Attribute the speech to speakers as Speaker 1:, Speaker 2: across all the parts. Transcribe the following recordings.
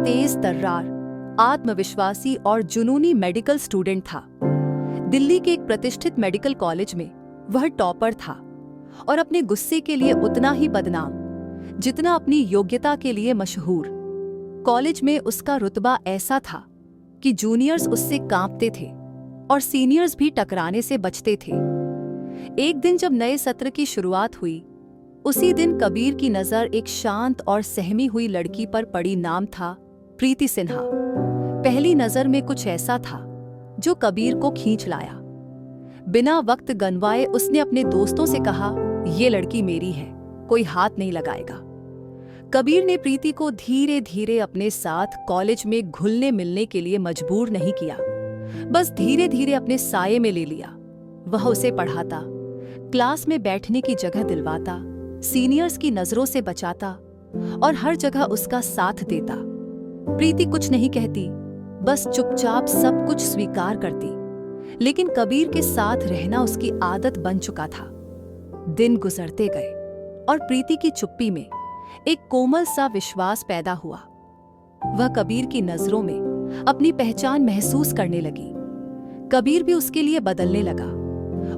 Speaker 1: तेज तर्रार, आत्मविश्वासी और जुनूनी medical student था। दिल्ली के एक प्रतिष्ठित मेडिकल कॉलेज में वह टॉपर था और अपने गुस्से के लिए उतना ही बदनाम जितना अपनी योग्यता के लिए मशहूर। कॉलेज में उसका रुतबा ऐसा था कि जूनियर्स उससे कांपते थे और सीनियर्स भी टकराने से बचते थे। एक दिन जब नए सत्र की शुरुआत हुई, उसी दिन कबीर की नजर एक शांत और सहमी हुई लड़की पर पड़ी। नाम था प्रीति सिन्हा। पहली नजर में कुछ ऐसा था जो कबीर को खींच लाया। बिना वक्त गंवाए उसने अपने दोस्तों से कहा, ये लड़की मेरी है, कोई हाथ नहीं लगाएगा। कबीर ने प्रीति को धीरे धीरे अपने साथ कॉलेज में घुलने मिलने के लिए मजबूर नहीं किया, बस धीरे धीरे अपने साये में ले लिया। वह उसे पढ़ाता, क्लास में बैठने की जगह दिलवाता, सीनियर्स की नजरों से बचाता और हर जगह उसका साथ देता। प्रीति कुछ नहीं कहती, बस चुपचाप सब कुछ स्वीकार करती। लेकिन कबीर के साथ रहना उसकी आदत बन चुका था। दिन गुजरते गए और प्रीति की चुप्पी में एक कोमल सा विश्वास पैदा हुआ। वह कबीर की नजरों में अपनी पहचान महसूस करने लगी। कबीर भी उसके लिए बदलने लगा।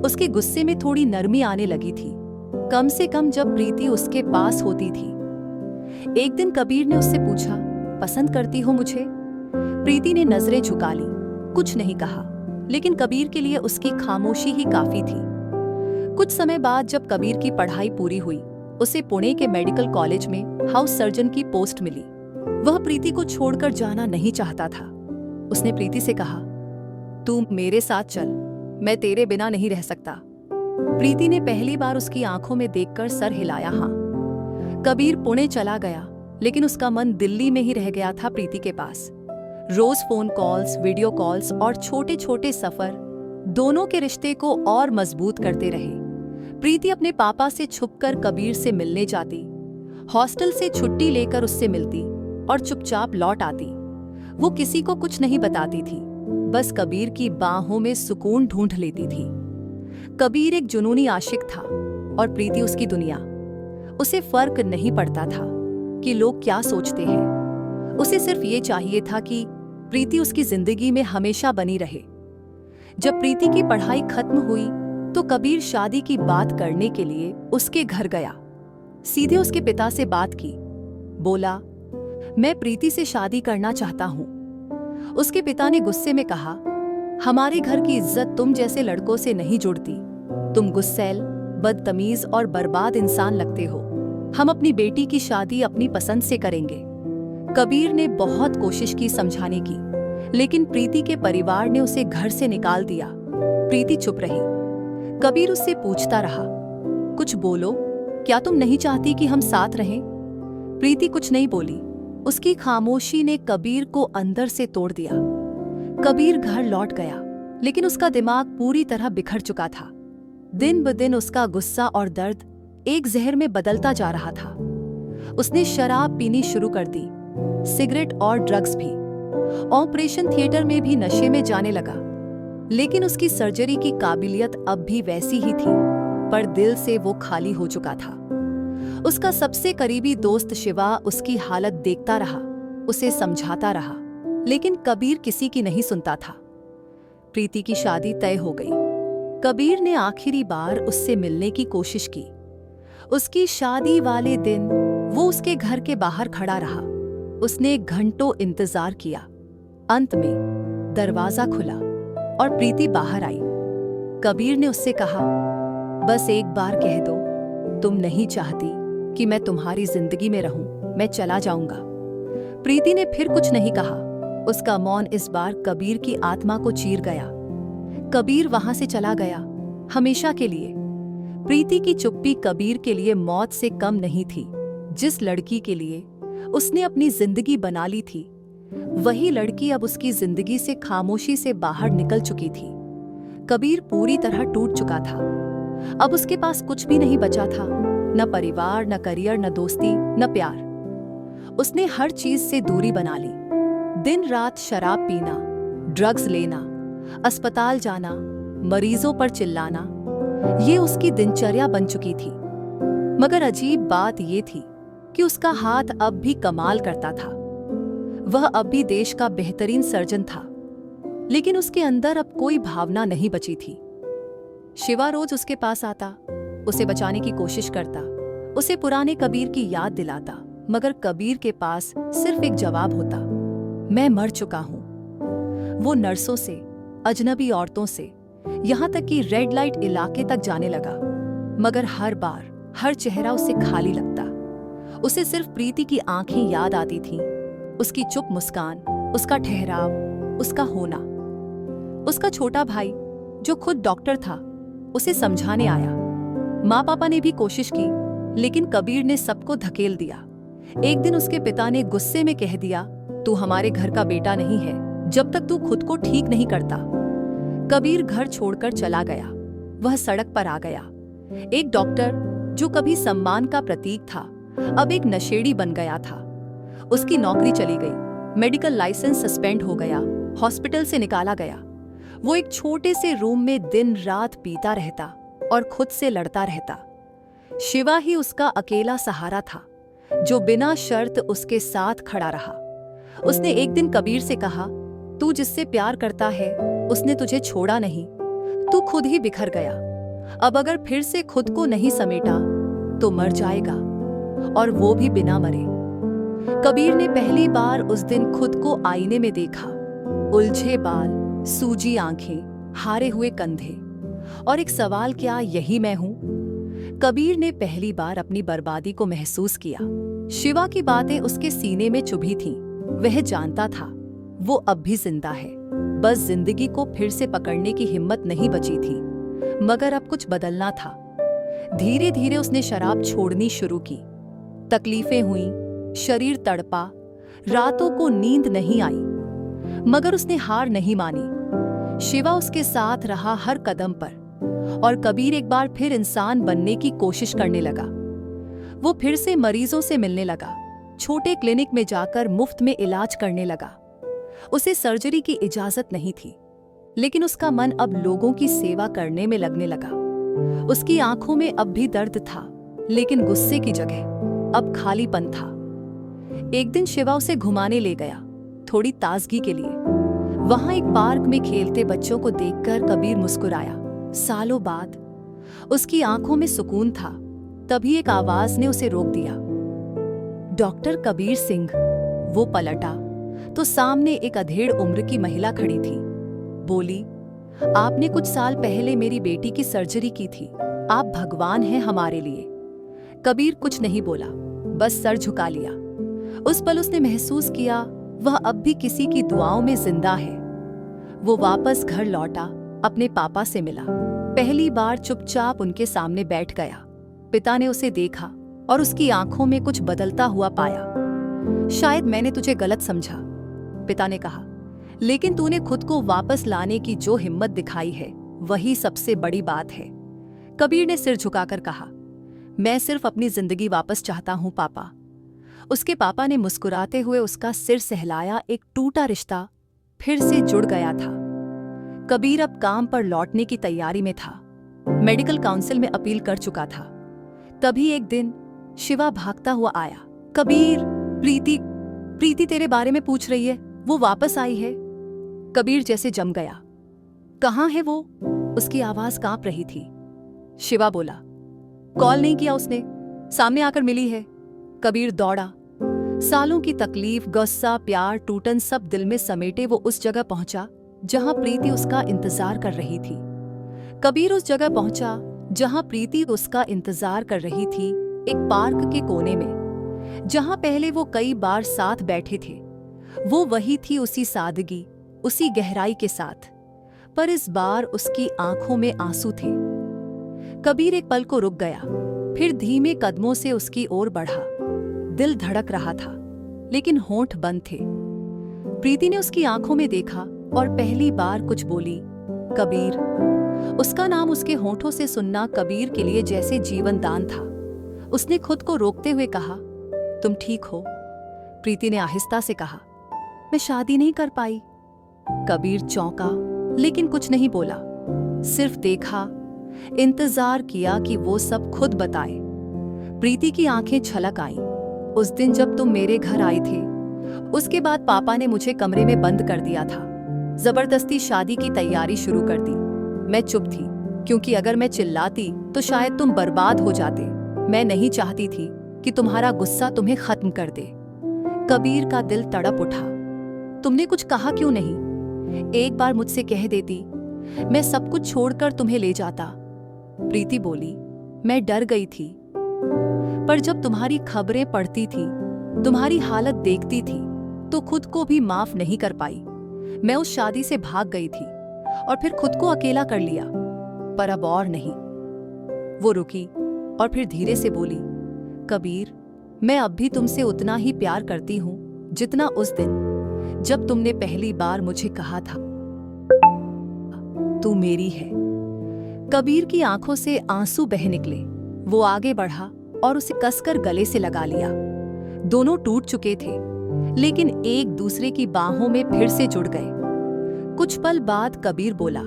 Speaker 1: उसके गुस्से में थोड़ी नरमी आने लगी थी, कम से कम जब प्रीति उसके पास होती थी। एक दिन कबीर ने उससे पूछा, पसंद करती हो मुझे? प्रीति ने नजरें झुका ली, कुछ नहीं कहा, लेकिन कबीर के लिए उसकी खामोशी ही काफी थी। कुछ समय बाद जब कबीर की पढ़ाई पूरी हुई, उसे पुणे के मेडिकल कॉलेज में हाउस सर्जन की पोस्ट मिली। वह प्रीति को छोड़कर जाना नहीं चाहता था। उसने प्रीति से कहा, तू मेरे साथ चल, मैं तेरे बिना नहीं रह सकता। प्रीति ने पहली बार उसकी आंखों में देखकर सर हिलाया। हाँ। कबीर पुणे चला गया, लेकिन उसका मन दिल्ली में ही रह गया था प्रीति के पास। रोज फोन कॉल्स, वीडियो कॉल्स और छोटे छोटे सफर दोनों के रिश्ते को और मजबूत करते रहे। प्रीति अपने पापा से छुपकर कबीर से मिलने जाती, हॉस्टल से छुट्टी लेकर उससे मिलती और चुपचाप लौट आती। वो किसी को कुछ नहीं बताती थी, बस कबीर की बाहों में सुकून ढूंढ लेती थी। कबीर एक जुनूनी आशिक था और प्रीति उसकी दुनिया। उसे फर्क नहीं पड़ता था कि लोग क्या सोचते हैं। उसे सिर्फ ये चाहिए था कि प्रीति उसकी जिंदगी में हमेशा बनी रहे। जब प्रीति की पढ़ाई खत्म हुई तो कबीर शादी की बात करने के लिए उसके घर गया। सीधे उसके पिता से बात की, बोला, मैं प्रीति से शादी करना चाहता हूं। उसके पिता ने गुस्से में कहा, हमारे घर की इज्जत तुम जैसे लड़कों से नहीं जुड़ती। तुम गुस्सैल, बदतमीज और बर्बाद इंसान लगते हो। हम अपनी बेटी की शादी अपनी पसंद से करेंगे। कबीर ने बहुत कोशिश की समझाने की, लेकिन प्रीति के परिवार ने उसे घर से निकाल दिया। प्रीति चुप रही। कबीर उससे पूछता रहा, कुछ बोलो, क्या तुम नहीं चाहती कि हम साथ रहें? प्रीति कुछ नहीं बोली। उसकी खामोशी ने कबीर को अंदर से तोड़ दिया। कबीर घर लौट गया, लेकिन उसका दिमाग पूरी तरह बिखर चुका था। दिन ब दिन उसका गुस्सा और दर्द एक जहर में बदलता जा रहा था। उसने शराब पीनी शुरू कर दी, सिगरेट और ड्रग्स भी। ऑपरेशन थिएटर में भी नशे में जाने लगा। लेकिन उसकी सर्जरी की काबिलियत अब भी वैसी ही थी, पर दिल से वो खाली हो चुका था। उसका सबसे करीबी दोस्त शिवा उसकी हालत देखता रहा, उसे समझाता रहा, लेकिन कबीर किसी की नहीं सुनता था। प्रीति की शादी तय हो गई। कबीर ने आखिरी बार उससे मिलने की कोशिश की। उसकी शादी वाले दिन वो उसके घर के बाहर खड़ा रहा। उसने घंटों इंतजार किया। अंत में दरवाजा खुला और प्रीति बाहर आई। कबीर ने उससे कहा, बस एक बार कह दो, तुम नहीं चाहती कि मैं तुम्हारी जिंदगी में रहूं, मैं चला जाऊंगा। प्रीति ने फिर कुछ नहीं कहा। उसका मौन इस बार कबीर की आत्मा को चीर गया। कबीर वहां से चला गया, हमेशा के लिए। प्रीति की चुप्पी कबीर के लिए मौत से कम नहीं थी। जिस लड़की के लिए उसने अपनी जिंदगी बना ली थी, वही लड़की अब उसकी जिंदगी से खामोशी से बाहर निकल चुकी थी। कबीर पूरी तरह टूट चुका था। अब उसके पास कुछ भी नहीं बचा था, न परिवार, न करियर, न दोस्ती, न प्यार। उसने हर चीज से दूरी बना ली। दिन रात शराब पीना, ड्रग्स लेना, अस्पताल जाना, मरीजों पर चिल्लाना, ये उसकी दिनचर्या बन चुकी थी। मगर अजीब बात ये थी कि उसका हाथ अब भी कमाल करता था। वह अब भी देश का बेहतरीन सर्जन था, लेकिन उसके अंदर अब कोई भावना नहीं बची थी। शिवा रोज उसके पास आता, उसे बचाने की कोशिश करता, उसे पुराने कबीर की याद दिलाता, मगर कबीर के पास सिर्फ एक जवाब होता, मैं मर चुका हूं। वो नर्सों से, अजनबी औरतों से, यहां तक कि रेड लाइट इलाके तक जाने लगा, मगर हर बार हर चेहरा उसे खाली लगता। उसे सिर्फ प्रीति की आंखें याद आती थीं, उसकी चुप मुस्कान, उसका ठहराव, उसका होना। उसका छोटा भाई, जो खुद डॉक्टर था, उसे समझाने आया। माँ पापा ने भी कोशिश की, लेकिन कबीर ने सबको धकेल दिया। एक दिन उसके पिता ने गुस्से में कह दिया, तू हमारे घर का बेटा नहीं है जब तक तू खुद को ठीक नहीं करता। कबीर घर छोड़कर चला गया। वह सड़क पर आ गया। एक डॉक्टर जो कभी सम्मान का प्रतीक था, अब एक नशेड़ी बन गया था। उसकी नौकरी चली गई, मेडिकल लाइसेंस सस्पेंड हो गया, हॉस्पिटल से निकाला गया। वो एक छोटे से रूम में दिन रात पीता रहता और खुद से लड़ता रहता। शिवा ही उसका अकेला सहारा था, जो बिना शर्त उसके साथ खड़ा रहा। उसने एक दिन कबीर से कहा, तू जिससे प्यार करता है उसने तुझे छोड़ा नहीं, तू खुद ही बिखर गया। अब अगर फिर से खुद को नहीं समेटा तो मर जाएगा, और वो भी बिना मरे। कबीर ने पहली बार उस दिन खुद को आईने में देखा। उलझे बाल, सूजी आंखें, हारे हुए कंधे, और एक सवाल, क्या यही मैं हूं? कबीर ने पहली बार अपनी बर्बादी को महसूस किया। शिवा की बातें उसके सीने में चुभी थीं। वह जानता था वो अब भी जिंदा है, बस जिंदगी को फिर से पकड़ने की हिम्मत नहीं बची थी। मगर अब कुछ बदलना था। धीरे धीरे उसने शराब छोड़नी शुरू की। तकलीफें हुईं, शरीर तड़पा, रातों को नींद नहीं आई, मगर उसने हार नहीं मानी। शिवा उसके साथ रहा हर कदम पर, और कबीर एक बार फिर इंसान बनने की कोशिश करने लगा। वो फिर से मरीजों से मिलने लगा, छोटे क्लिनिक में जाकर मुफ्त में इलाज करने लगा। उसे सर्जरी की इजाजत नहीं थी, लेकिन उसका मन अब लोगों की सेवा करने में लगने लगा। उसकी आंखों में अब भी दर्द था, लेकिन गुस्से की जगह अब खालीपन था। एक दिन शिवा उसे घुमाने ले गया, थोड़ी ताजगी के लिए। वहां एक पार्क में खेलते बच्चों को देखकर कबीर मुस्कुराया। सालों बाद उसकी आंखों में सुकून था। तभी एक आवाज ने उसे रोक दिया, डॉक्टर कबीर सिंह। वो पलटा तो सामने एक अधेड़ उम्र की महिला खड़ी थी। बोली, आपने कुछ साल पहले मेरी बेटी की सर्जरी की थी, आप भगवान हैं हमारे लिए। कबीर कुछ नहीं बोला, बस सर झुका लिया। उस पल उसने महसूस किया वह अब भी किसी की दुआओं में जिंदा है। वो वापस घर लौटा, अपने पापा से मिला। पहली बार चुपचाप उनके सामने बैठ गया। पिता ने उसे देखा और उसकी आंखों में कुछ बदलता हुआ पाया। शायद मैंने तुझे गलत समझा, पिता ने कहा, लेकिन तूने खुद को वापस लाने की जो हिम्मत दिखाई है वही सबसे बड़ी बात है। कबीर ने सिर झुकाकर कहा, मैं सिर्फ अपनी जिंदगी वापस चाहता हूं पापा। उसके पापा ने मुस्कुराते हुए उसका सिर सहलाया। एक टूटा रिश्ता फिर से जुड़ गया था। कबीर अब काम पर लौटने की तैयारी में था। मेडिकल काउंसिल में अपील कर चुका था। तभी एक दिन शिवा भागता हुआ आया। कबीर, प्रीति तेरे बारे में पूछ रही है, वो वापस आई है। कबीर जैसे जम गया। कहाँ है वो? उसकी आवाज कांप रही थी। शिवा बोला, कॉल नहीं किया उसने, सामने आकर मिली है। कबीर दौड़ा। सालों की तकलीफ, गुस्सा, प्यार, टूटन सब दिल में समेटे वो उस जगह पहुंचा जहां प्रीति उसका इंतजार कर रही थी। कबीर उस जगह पहुंचा जहां प्रीति उसका इंतजार कर रही थी, एक पार्क के कोने में, जहां पहले वो कई बार साथ बैठे थे। वो वही थी, उसी सादगी, उसी गहराई के साथ, पर इस बार उसकी आंखों में आंसू थे। कबीर एक पल को रुक गया, फिर धीमे कदमों से उसकी ओर बढ़ा। दिल धड़क रहा था, लेकिन होंठ बंद थे। प्रीति ने उसकी आंखों में देखा और पहली बार कुछ बोली, कबीर। उसका नाम उसके होंठों से सुनना कबीर के लिए जैसे जीवन दान था। उसने खुद को रोकते हुए कहा, तुम ठीक हो? प्रीति ने आहिस्ता से कहा, मैं शादी नहीं कर पाई। कबीर चौंका, लेकिन कुछ नहीं बोला, सिर्फ देखा, इंतजार किया कि वो सब खुद बताए। प्रीति की आंखें छलक आईं। उस दिन जब तुम मेरे घर आए थे, उसके बाद पापा ने मुझे कमरे में बंद कर दिया था। जबरदस्ती शादी की तैयारी शुरू कर दी। मैं चुप थी, क्योंकि अगर मैं चिल्लाती तो शायद तुम बर्बाद हो जाते। मैं नहीं चाहती थी कि तुम्हारा गुस्सा तुम्हें खत्म कर दे। कबीर का दिल तड़प उठा। तुमने कुछ कहा क्यों नहीं? एक बार मुझसे कह देती, मैं सब कुछ छोड़कर तुम्हें ले जाता। प्रीति बोली, मैं डर गई थी, पर जब तुम्हारी खबरें पढ़ती थी, तुम्हारी हालत देखती थी, तो खुद को भी माफ नहीं कर पाई। मैं उस शादी से भाग गई थी और फिर खुद को अकेला कर लिया, पर अब और नहीं। वो रुकी और फिर धीरे से बोली, कबीर, मैं अब भी तुमसे उतना ही प्यार करती हूं जितना उस दिन जब तुमने पहली बार मुझे कहा था तू मेरी है। कबीर की आंखों से आंसू बह निकले। वो आगे बढ़ा और उसे कसकर गले से लगा लिया। दोनों टूट चुके थे, लेकिन एक दूसरे की बाहों में फिर से जुड़ गए। कुछ पल बाद कबीर बोला,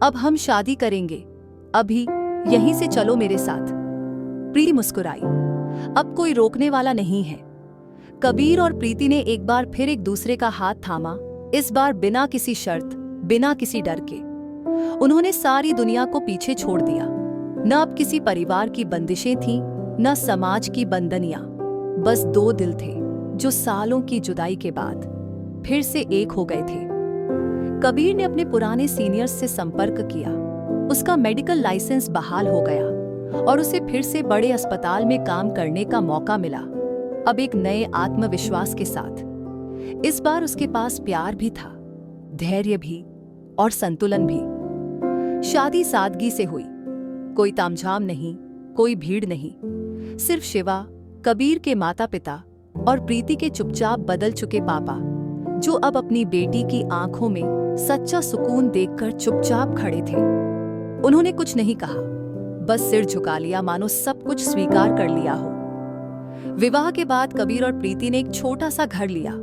Speaker 1: अब हम शादी करेंगे, अभी यहीं से चलो मेरे साथ। प्रीति मुस्कुराई। अब कोई रोकने वाला नहीं है। कबीर और प्रीति ने एक बार फिर एक दूसरे का हाथ थामा, इस बार बिना किसी शर्त, बिना किसी डर के। उन्होंने सारी दुनिया को पीछे छोड़ दिया। न अब किसी परिवार की बंदिशें थीं, न समाज की बंधनियां। बस दो दिल थे जो सालों की जुदाई के बाद फिर से एक हो गए थे। कबीर ने अपने पुराने सीनियर्स से संपर्क किया। उसका मेडिकल लाइसेंस बहाल हो गया और उसे फिर से बड़े अस्पताल में काम करने का मौका मिला, अब एक नए आत्मविश्वास के साथ। इस बार उसके पास प्यार भी था, धैर्य भी और संतुलन भी। शादी सादगी से हुई, कोई तामझाम नहीं, कोई भीड़ नहीं, सिर्फ शिवा, कबीर के माता पिता और प्रीति के चुपचाप बदल चुके पापा, जो अब अपनी बेटी की आंखों में सच्चा सुकून देखकर चुपचाप खड़े थे। उन्होंने कुछ नहीं कहा, बस सिर झुका लिया, मानो सब कुछ स्वीकार कर लिया हो। विवाह के बाद कबीर और प्रीति ने एक छोटा सा घर लिया।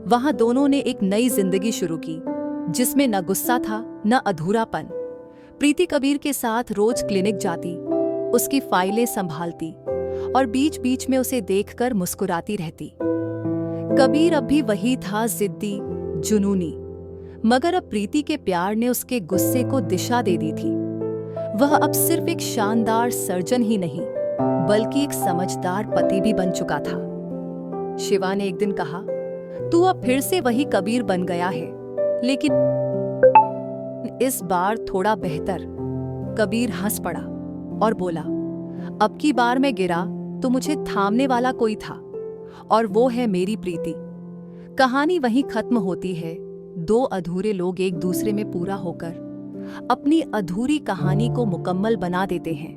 Speaker 1: वहां दोनों ने एक नई जिंदगी शुरू की, जिसमें न गुस्सा था न अधूरापन। प्रीति कबीर के साथ रोज क्लिनिक जाती, उसकी फाइलें संभालती और बीच बीच में उसे देखकर मुस्कुराती रहती। कबीर अब भी वही था, जिद्दी, जुनूनी, मगर अब प्रीति के प्यार ने उसके गुस्से को दिशा दे दी थी। वह अब सिर्फ एक शानदार सर्जन ही नहीं, बल्कि एक समझदार पति भी बन चुका था। शिवा ने एक दिन कहा, तू अब फिर से वही कबीर बन गया है, लेकिन इस बार थोड़ा बेहतर। कबीर हंस पड़ा और बोला, अब की बार मैं गिरा तो मुझे थामने वाला कोई था, और वो है मेरी प्रीति। कहानी वहीं खत्म होती है। दो अधूरे लोग एक दूसरे में पूरा होकर अपनी अधूरी कहानी को मुकम्मल बना देते हैं।